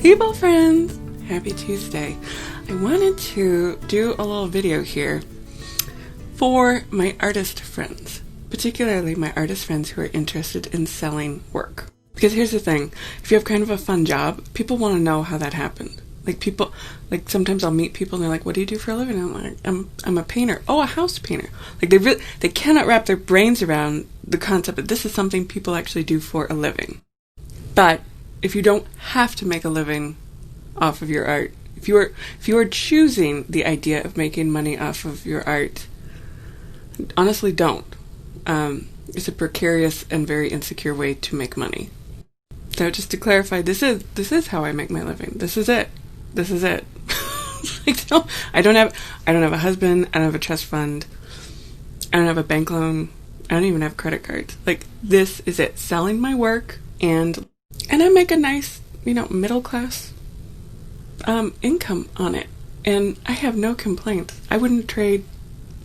Hey ball friends! Happy Tuesday. I wanted to do a little video here for my artist friends, particularly my artist friends who are interested in selling work. Because here's the thing, if you have kind of a fun job, people want to know how that happened. Like sometimes I'll meet people and they're like, what do you do for a living? And I'm like, I'm a painter. Oh, a house painter. Like they cannot wrap their brains around the concept that this is something people actually do for a living. But if you don't have to make a living off of your art, if you are choosing the idea of making money off of your art, honestly don't. It's a precarious and very insecure way to make money. So just to clarify, this is how I make my living. This is it. Like, no, I don't have a husband. I don't have a trust fund. I don't have a bank loan. I don't even have credit cards. Like, this is it. Selling my work, and I make a nice, middle class income on it, and I have no complaints. I wouldn't trade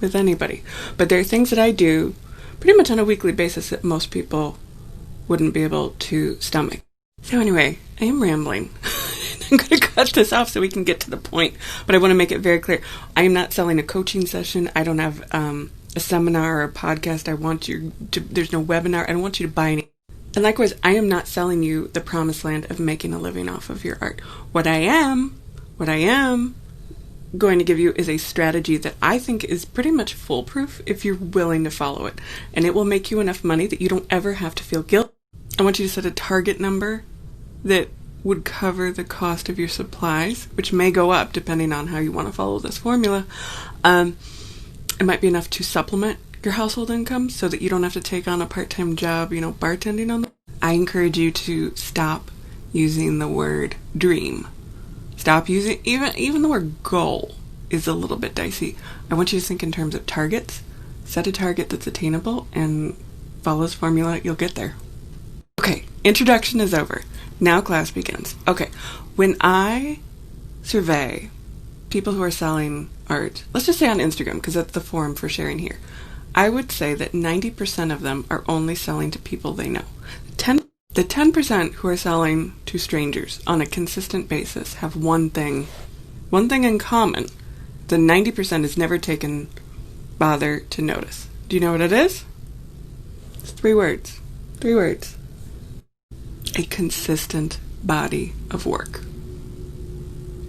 with anybody. But there are things that I do pretty much on a weekly basis that most people wouldn't be able to stomach. So anyway, I am rambling. I'm going to cut this off so we can get to the point, but I want to make it very clear. I am not selling a coaching session. I don't have a seminar or a podcast. There's no webinar. I don't want you to buy any. And likewise, I am not selling you the promised land of making a living off of your art. What I am going to give you is a strategy that I think is pretty much foolproof if you're willing to follow it. And it will make you enough money that you don't ever have to feel guilty. I want you to set a target number that would cover the cost of your supplies, which may go up depending on how you want to follow this formula. It might be enough to supplement your household income so that you don't have to take on a part-time job, bartending on them. I encourage you to stop using the word dream. Stop using, even the word goal is a little bit dicey. I want you to think in terms of targets. Set a target that's attainable and follow this formula. You'll get there. Okay, introduction is over. Now class begins. Okay, when I survey people who are selling art, let's just say on Instagram, because that's the forum for sharing here, I would say that 90% of them are only selling to people they know. The 10% who are selling to strangers on a consistent basis have one thing in common. The 90% is never taken bother to notice. Do you know what it is? It's 3 words. 3 words. A consistent body of work.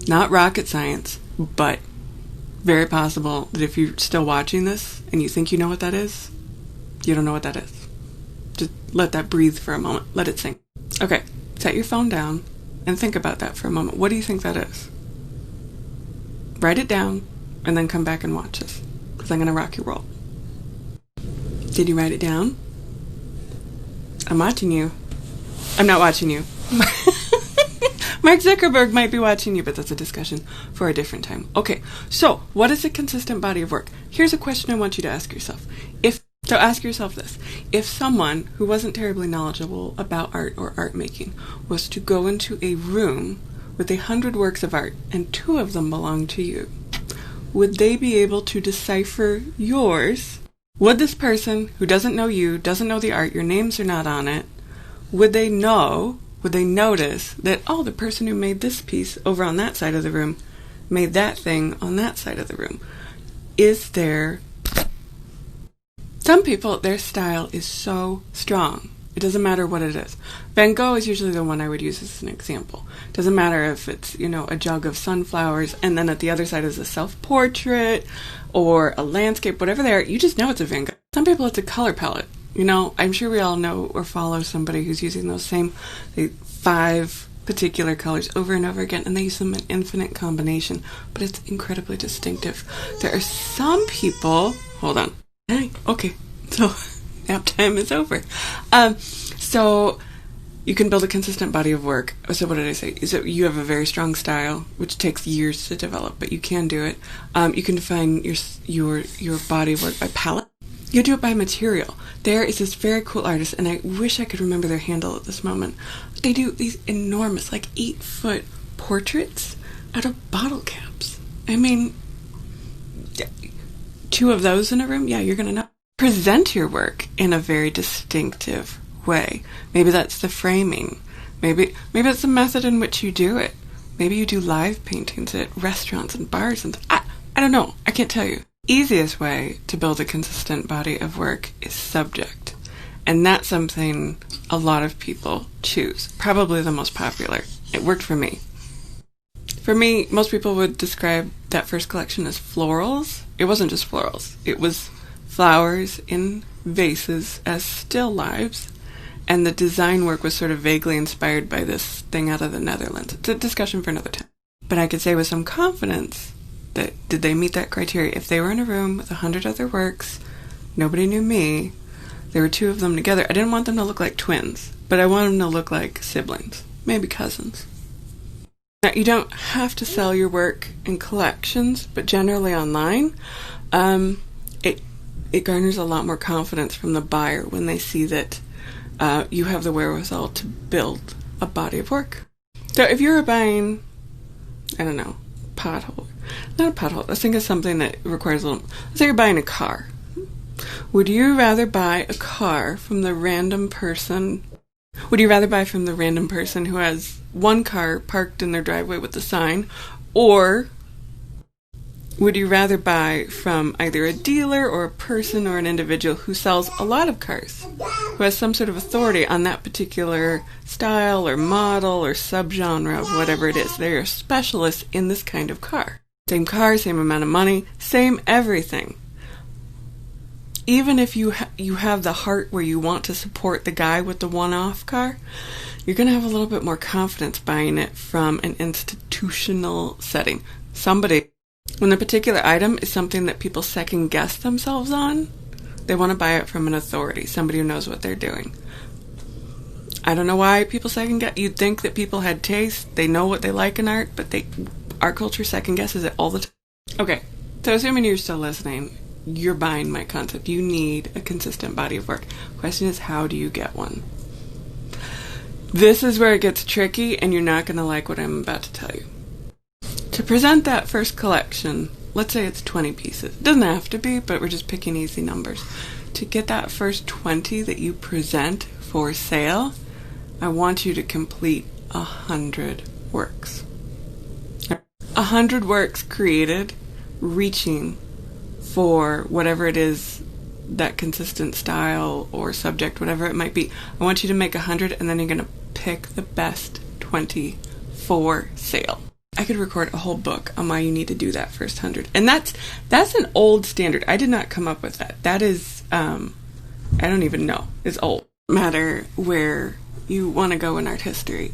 Not rocket science, but very possible that if you're still watching this and you think you know what that is, you don't know what that is. Just let that breathe for a moment. Let it sink. Okay, set your phone down and think about that for a moment. What do you think that is? Write it down and then come back and watch this, because I'm going to rock your world. Did you write it down? I'm watching you. I'm not watching you. Mark Zuckerberg might be watching you, but that's a discussion for a different time. Okay, so what is a consistent body of work? Here's a question I want you to ask yourself. So ask yourself this. If someone who wasn't terribly knowledgeable about art or art making was to go into a room with 100 works of art and 2 of them belong to you, would they be able to decipher yours? Would this person who doesn't know you, doesn't know the art, your names are not on it, would they notice that, oh, the person who made this piece over on that side of the room made that thing on that side of the room? Some people, their style is so strong. It doesn't matter what it is. Van Gogh is usually the one I would use as an example. It doesn't matter if it's, a jug of sunflowers and then at the other side is a self-portrait or a landscape, whatever they are, you just know it's a Van Gogh. Some people, it's a color palette. I'm sure we all know or follow somebody who's using those same 5 particular colors over and over again, and they use them in infinite combination, but it's incredibly distinctive. There are some people... Hold on. Okay, so nap time is over. So you can build a consistent body of work. So what did I say? Is that you have a very strong style, which takes years to develop, but you can do it. You can define your body of work by palette. You do it by material. There is this very cool artist, and I wish I could remember their handle at this moment. They do these enormous, 8-foot portraits out of bottle caps. I mean, 2 of those in a room, yeah, you're going to know. Present your work in a very distinctive way. Maybe that's the framing. Maybe it's the method in which you do it. Maybe you do live paintings at restaurants and bars, and I don't know. I can't tell you. Easiest way to build a consistent body of work is subject. And that's something a lot of people choose. Probably the most popular. It worked for me. For me, most people would describe that first collection as florals. It wasn't just florals. It was flowers in vases as still lives. And the design work was sort of vaguely inspired by this thing out of the Netherlands. It's a discussion for another time. But I could say with some confidence that did they meet that criteria? If they were in a room with 100 other works, nobody knew me, there were two of them together. I didn't want them to look like twins, but I wanted them to look like siblings, maybe cousins. Now, you don't have to sell your work in collections, but generally online, it garners a lot more confidence from the buyer when they see that you have the wherewithal to build a body of work. So if you were buying, I don't know, pothole. Not a pothole. Let's think of something that requires a little. Let's say you're buying a car. Would you rather buy a car from the random person? Would you rather buy from the random person who has one car parked in their driveway with the sign, or would you rather buy from either a dealer or a person or an individual who sells a lot of cars, who has some sort of authority on that particular style or model or subgenre of whatever it is? They're specialists in this kind of car. Same car, same amount of money, same everything. Even if you have the heart where you want to support the guy with the one-off car, you're going to have a little bit more confidence buying it from an institutional setting. When a particular item is something that people second-guess themselves on, they want to buy it from an authority, somebody who knows what they're doing. I don't know why people second-guess. You'd think that people had taste, they know what they like in art, but our culture second-guesses it all the time. Okay, so assuming you're still listening, you're buying my concept. You need a consistent body of work. Question is, how do you get one? This is where it gets tricky, and you're not going to like what I'm about to tell you. To present that first collection, let's say it's 20 pieces. It doesn't have to be, but we're just picking easy numbers. To get that first 20 that you present for sale, I want you to complete 100 works. 100 works created, reaching for whatever it is, that consistent style or subject, whatever it might be. I want you to make 100, and then you're going to pick the best 20 for sale. I could record a whole book on why you need to do that first 100. And that's an old standard. I did not come up with that. That is, I don't even know. It's old. No matter where you want to go in art history.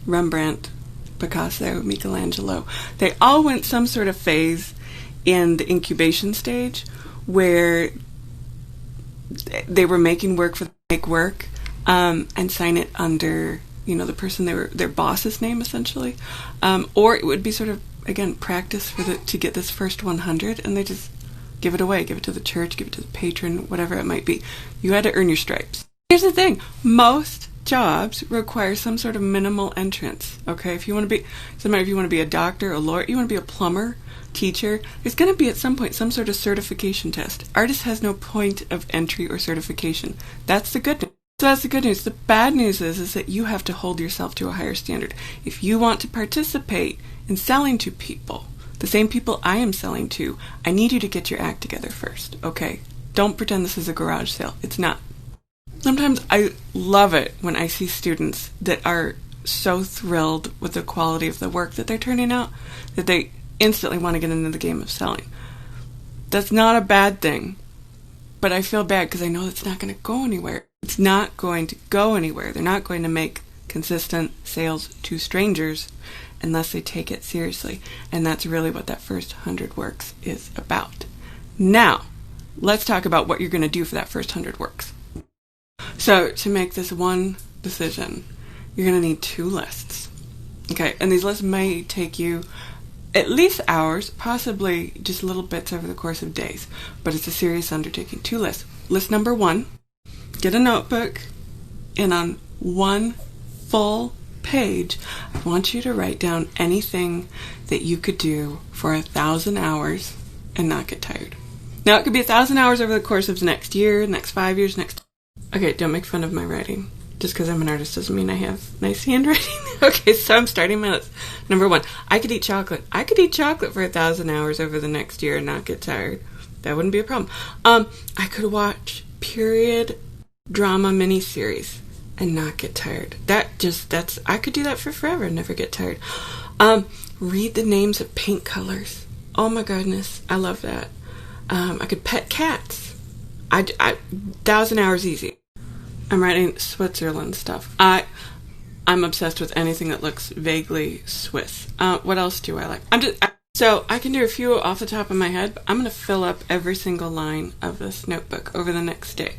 Rembrandt, Picasso, Michelangelo, they all went some sort of phase in the incubation stage where they were making work for make work and sign it under, the person their boss's name, essentially, or it would be sort of, again, practice to get this first 100, and they just give it away, give it to the church, give it to the patron, whatever it might be. You had to earn your stripes. Here's the thing: most jobs require some sort of minimal entrance. Okay, if you want to be a doctor, a lawyer, you want to be a plumber, teacher, there's going to be at some point some sort of certification test. Artist has no point of entry or certification. That's the good news. So that's the good news. The bad news is that you have to hold yourself to a higher standard. If you want to participate in selling to people, the same people I am selling to, I need you to get your act together first, okay? Don't pretend this is a garage sale. It's not. Sometimes I love it when I see students that are so thrilled with the quality of the work that they're turning out that they instantly want to get into the game of selling. That's not a bad thing, but I feel bad because I know it's not going to go anywhere. It's not going to go anywhere. They're not going to make consistent sales to strangers unless they take it seriously. And that's really what that first 100 works is about. Now, let's talk about what you're going to do for that first 100 works. So, to make this one decision, you're going to need 2 lists. Okay, and these lists may take you at least hours, possibly just little bits over the course of days, but it's a serious undertaking. 2 lists. List number 1, get a notebook, and on 1 full page, I want you to write down anything that you could do for 1,000 hours and not get tired. Now, it could be 1,000 hours over the course of the next year, next 5 years, Okay, don't make fun of my writing. Just because I'm an artist doesn't mean I have nice handwriting. Okay, so I'm starting my list. Number 1, I could eat chocolate. I could eat chocolate for 1,000 hours over the next year and not get tired. That wouldn't be a problem. I could watch period drama miniseries and not get tired. I could do that for forever and never get tired. Read the names of paint colors. Oh my goodness, I love that. I could pet cats. 1,000 hours easy. I'm writing Switzerland stuff. I'm obsessed with anything that looks vaguely Swiss. What else do I like? So I can do a few off the top of my head, but I'm going to fill up every single line of this notebook over the next day.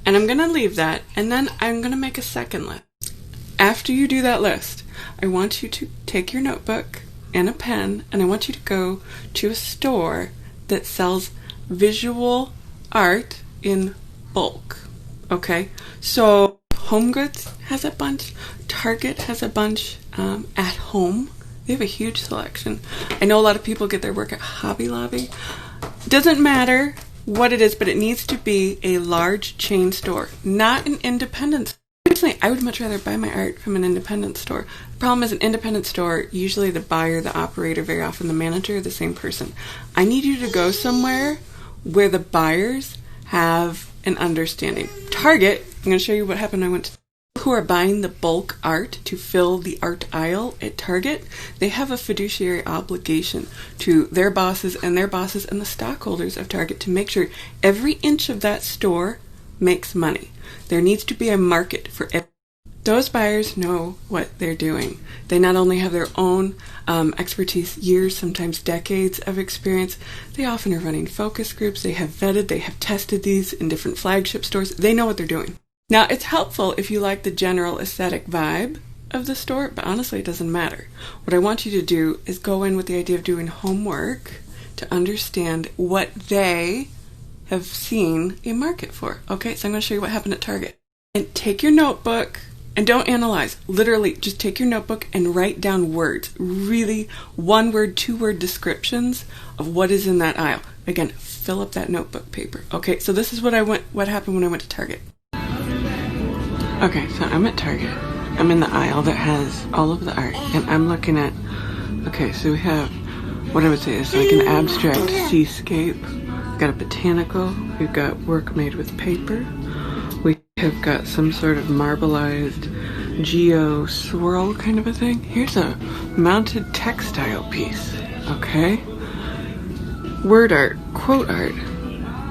And I'm going to leave that, and then I'm going to make a second list. After you do that list, I want you to take your notebook and a pen, and I want you to go to a store that sells visual art in bulk. Okay? So Home Goods has a bunch. Target has a bunch. At Home, they have a huge selection. I know a lot of people get their work at Hobby Lobby. Doesn't matter what it is, but it needs to be a large chain store, not an independent store. Personally, I would much rather buy my art from an independent store. The problem is an independent store, usually the buyer, the operator, very often the manager, are the same person. I need you to go somewhere where the buyers have an understanding. Target, I'm going to show you what happened when I went to who are buying the bulk art to fill the art aisle at Target. They have a fiduciary obligation to their bosses and the stockholders of Target to make sure every inch of that store makes money. There needs to be a market for it. Those buyers know what they're doing. They not only have their own expertise, years, sometimes decades of experience, they often are running focus groups. They have vetted, they have tested these in different flagship stores. They know what they're doing. Now, it's helpful if you like the general aesthetic vibe of the store, but honestly, it doesn't matter. What I want you to do is go in with the idea of doing homework to understand what they have seen a market for. Okay, so I'm going to show you what happened at Target. And take your notebook and don't analyze. Literally, just take your notebook and write down words. Really, 1-word, 2-word descriptions of what is in that aisle. Again, fill up that notebook paper. Okay, so this is what happened when I went to Target. Okay, so I'm at Target. I'm in the aisle that has all of the art, and I'm looking at, okay, so we have what I would say is like an abstract seascape. We've got a botanical. We've got work made with paper. We have got some sort of marbleized geo swirl kind of a thing. Here's a mounted textile piece, okay? Word art, quote art,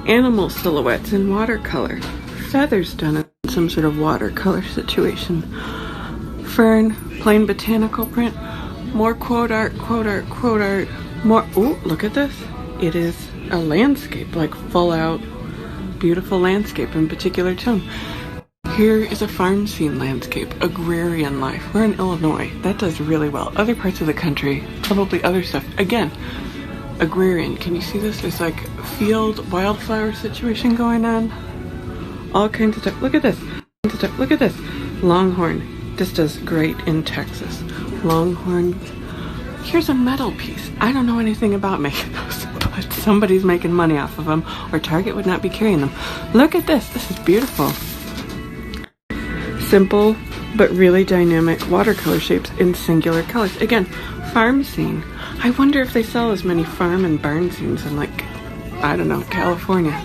animal silhouettes in watercolor, feathers done in some sort of watercolor situation, fern, plain botanical print, more quote art, quote art, quote art, more, ooh, look at this. It is a landscape, like full out, beautiful landscape in particular tone. Here is a farm scene landscape, agrarian life. We're in Illinois. That does really well. Other parts of the country, probably other stuff. Again, agrarian. Can you see this? There's like a field wildflower situation going on. All kinds of stuff. Look at this. Look at this. Longhorn. This does great in Texas. Longhorn. Here's a metal piece. I don't know anything about making those, but somebody's making money off of them, or Target would not be carrying them. Look at this. This is beautiful. Simple, but really dynamic watercolor shapes in singular colors. Again, farm scene. I wonder if they sell as many farm and barn scenes in, like, I don't know, California.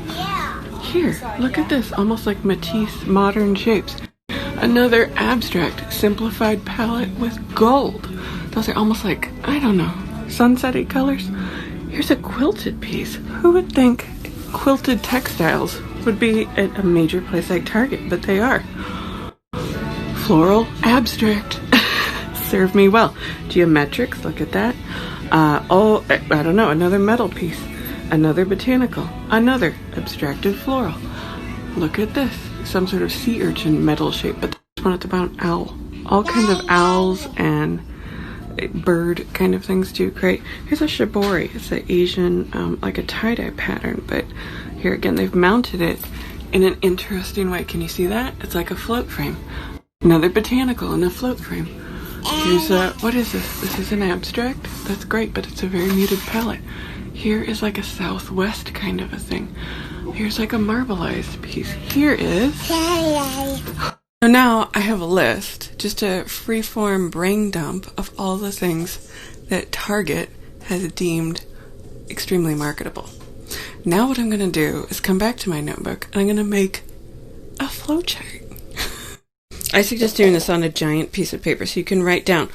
Here, look at this, almost like Matisse modern shapes. Another abstract, simplified palette with gold. Those are almost like, I don't know, sunsetty colors. Here's a quilted piece. Who would think quilted textiles would be at a major place like Target? But they are. Floral, abstract. Serve me well. Geometrics, look at that. Oh, I don't know, another metal piece. Another botanical, another abstracted floral. Look at this, some sort of sea urchin metal shape, but this one it's about an owl. All kinds of owls and bird kind of things too. Great. Here's a shibori. It's an Asian, like a tie-dye pattern, but here again they've mounted it in an interesting way. Can you see that? It's like a float frame. Another botanical in a float frame. Here's a, what is this? This is an abstract? That's great, but it's a very muted palette. Here is like a southwest kind of a thing. Here's like a marbleized piece. Here is So now I have a list, just a free-form brain dump of all the things that Target has deemed extremely marketable. Now what I'm going to do is come back to my notebook and I'm going to make a flowchart. I suggest doing this on a giant piece of paper so you can write down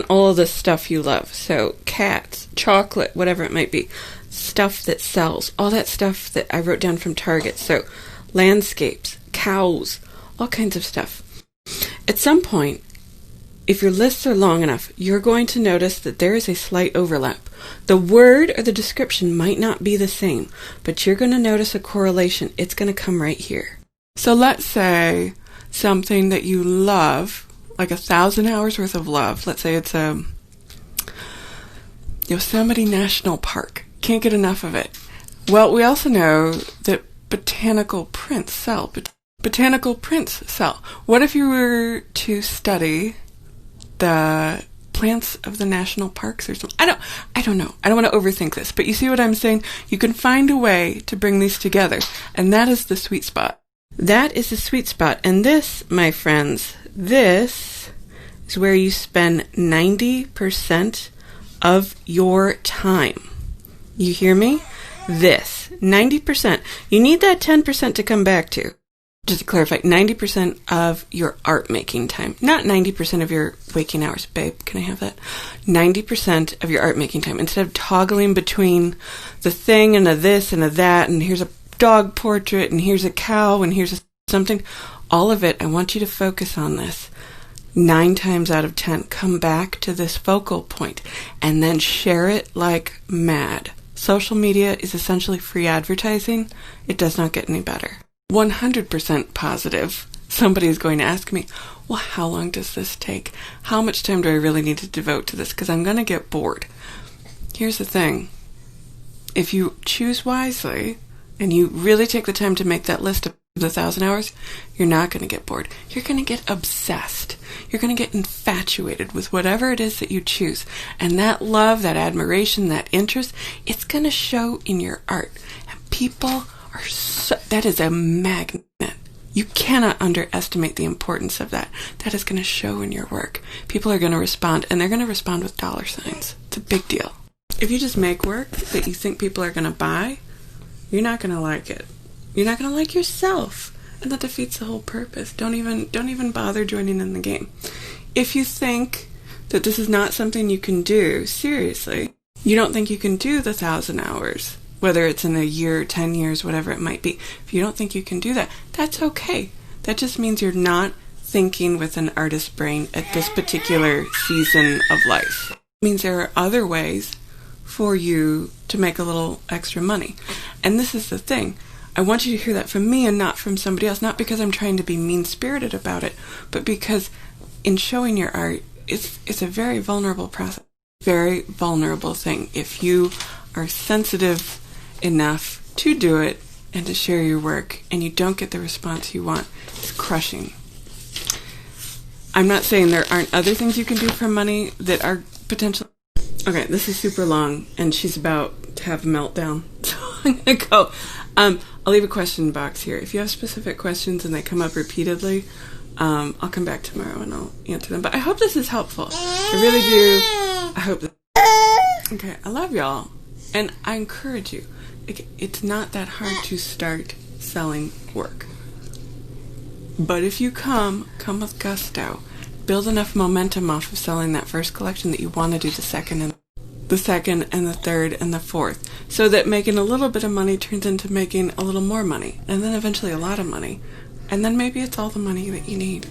all of the stuff you love. So cats, chocolate, whatever it might be, stuff that sells, all that stuff that I wrote down from Target. So landscapes, cows, all kinds of stuff. At some point, if your lists are long enough, you're going to notice that there is a slight overlap. The word or the description might not be the same, but you're going to notice a correlation. It's going to come right here. So let's say something that you love, like 1,000 hours worth of love. Let's say it's a Yosemite National Park. Can't get enough of it. Well, we also know that botanical prints sell. Botanical prints sell. What if you were to study the plants of the national parks or something? I don't know. I don't want to overthink this, but you see what I'm saying? You can find a way to bring these together, and that is the sweet spot. That is the sweet spot. And this, my friends, this is where you spend 90% of your time. You hear me? This, 90%. You need that 10% to come back to. Just to clarify, 90% of your art making time, not 90% of your waking hours. Babe, can I have that? 90% of your art making time. Instead of toggling between the thing and a this and a that, and here's a dog portrait, and here's a cow, and here's something, all of it, I want you to focus on this. 9 times out of 10, come back to this focal point, and then share it like mad. Social media is essentially free advertising. It does not get any better. 100% positive, somebody is going to ask me, well, how long does this take? How much time do I really need to devote to this? Because I'm going to get bored. Here's the thing. If you choose wisely and you really take the time to make that list of the 1,000 hours, you're not going to get bored. You're going to get obsessed. You're going to get infatuated with whatever it is that you choose. And that love, that admiration, that interest, it's going to show in your art. And people are that is a magnet. You cannot underestimate the importance of that. That is going to show in your work. People are going to respond, and they're going to respond with dollar signs. It's a big deal. If you just make work that you think people are going to buy, you're not going to like it. You're not going to like yourself, and that defeats the whole purpose. Don't even bother joining in the game. If you think that this is not something you can do, seriously, you don't think you can do the 1,000 hours, whether it's in a year, 10 years, whatever it might be. If you don't think you can do that, that's okay. That just means you're not thinking with an artist's brain at this particular season of life. It means there are other ways for you to make a little extra money. And this is the thing. I want you to hear that from me and not from somebody else, not because I'm trying to be mean-spirited about it, but because in showing your art, it's a very vulnerable process, very vulnerable thing. If you are sensitive enough to do it and to share your work and you don't get the response you want, it's crushing. I'm not saying there aren't other things you can do for money that are potential. Okay, this is super long and she's about to have a meltdown, so I'm gonna go. I'll leave a question box here. If you have specific questions and they come up repeatedly, I'll come back tomorrow and I'll answer them. But I hope this is helpful. I really do. I hope that. Okay, I love y'all. And I encourage you. It's not that hard to start selling work. But if you come with gusto. Build enough momentum off of selling that first collection that you want to do the second and the third and the fourth. So that making a little bit of money turns into making a little more money. And then eventually a lot of money. And then maybe it's all the money that you need.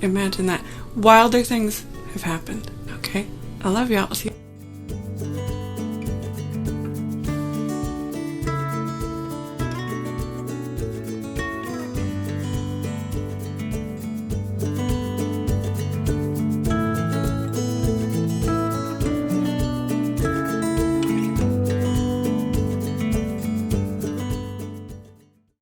Imagine that. Wilder things have happened. Okay? I love y'all. See you.